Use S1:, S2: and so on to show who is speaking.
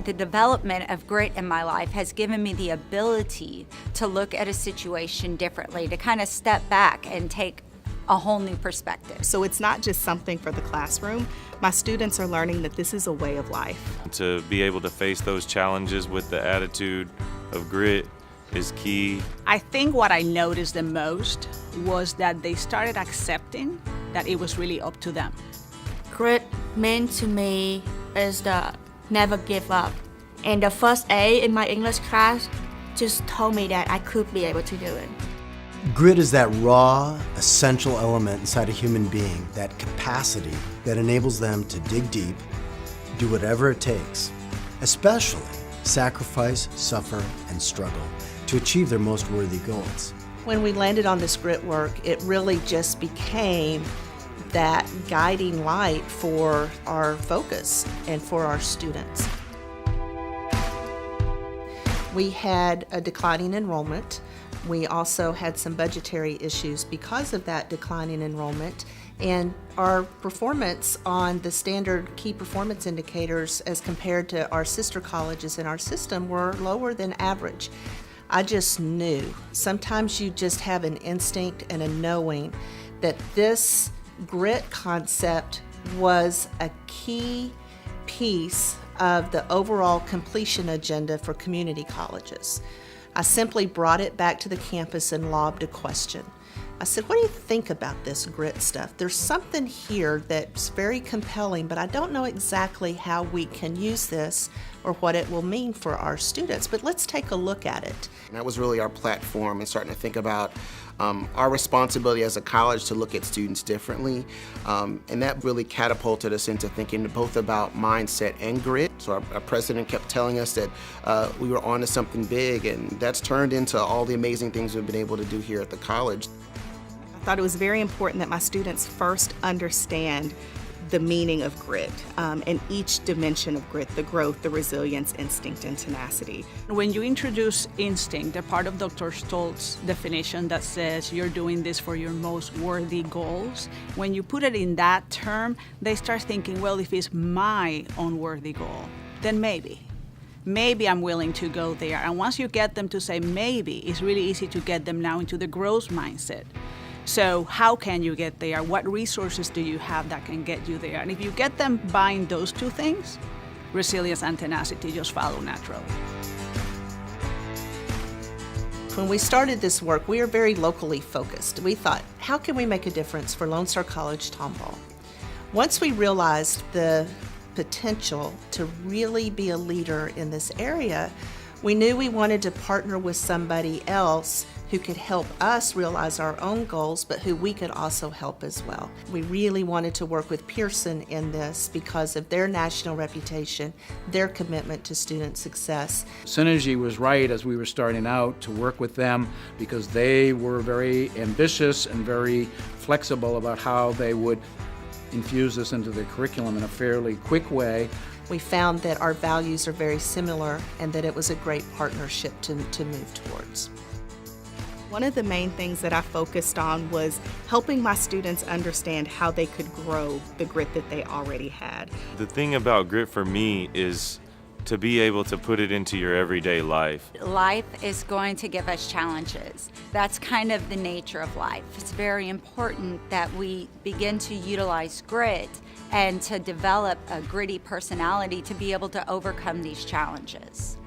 S1: The development of grit in my life has given me the ability to look at a situation differently, to kind of step back and take a whole new perspective.
S2: So it's not just something for the classroom. My students are learning that this is a way of life.
S3: To be able to face those challenges with the attitude of grit is key.
S4: I think what I noticed the most was that they started accepting that it was really up to them.
S5: Grit meant to me is the never give up. And the first A in my English class just told me that I could be able to do it.
S6: Grit is that raw, essential element inside a human being, that capacity that enables them to dig deep, do whatever it takes, especially sacrifice, suffer, and struggle to achieve their most worthy goals.
S7: When we landed on this grit work, it really just became that guiding light for our focus and for our students. We had a declining enrollment. We also had some budgetary issues because of that declining enrollment, and our performance on the standard key performance indicators as compared to our sister colleges in our system were lower than average. I just knew. Sometimes you just have an instinct and a knowing that this grit concept was a key piece of the overall completion agenda for community colleges. I simply brought it back to the campus and lobbed a question. I said, what do you think about this grit stuff? There's something here that's very compelling, but I don't know exactly how we can use this or what it will mean for our students, but let's take a look at it.
S8: And that was really our platform, and starting to think about our responsibility as a college to look at students differently. And that really catapulted us into thinking both about mindset and grit. So our president kept telling us that we were on to something big, and that's turned into all the amazing things we've been able to do here at the college.
S2: I thought it was very important that my students first understand the meaning of grit and each dimension of grit, the growth, the resilience, instinct, and tenacity.
S4: When you introduce instinct, a part of Dr. Stoltz's definition that says you're doing this for your most worthy goals, when you put it in that term, they start thinking, well, if it's my unworthy goal, then maybe I'm willing to go there. And once you get them to say maybe, it's really easy to get them now into the growth mindset. So how can you get there? What resources do you have that can get you there? And if you get them buying those two things, resilience and tenacity just follow naturally.
S7: When we started this work, we were very locally focused. We thought, how can we make a difference for Lone Star College Tomball? Once we realized the potential to really be a leader in this area, we knew we wanted to partner with somebody else who could help us realize our own goals, but who we could also help as well. We really wanted to work with Pearson in this because of their national reputation, their commitment to student success.
S9: Synergy was right as we were starting out to work with them because they were very ambitious and very flexible about how they would infuse this into their curriculum in a fairly quick way.
S7: We found that our values are very similar and that it was a great partnership to move towards.
S2: One of the main things that I focused on was helping my students understand how they could grow the grit that they already had.
S3: The thing about grit for me is to be able to put it into your everyday life.
S1: Life is going to give us challenges. That's kind of the nature of life. It's very important that we begin to utilize grit and to develop a gritty personality to be able to overcome these challenges.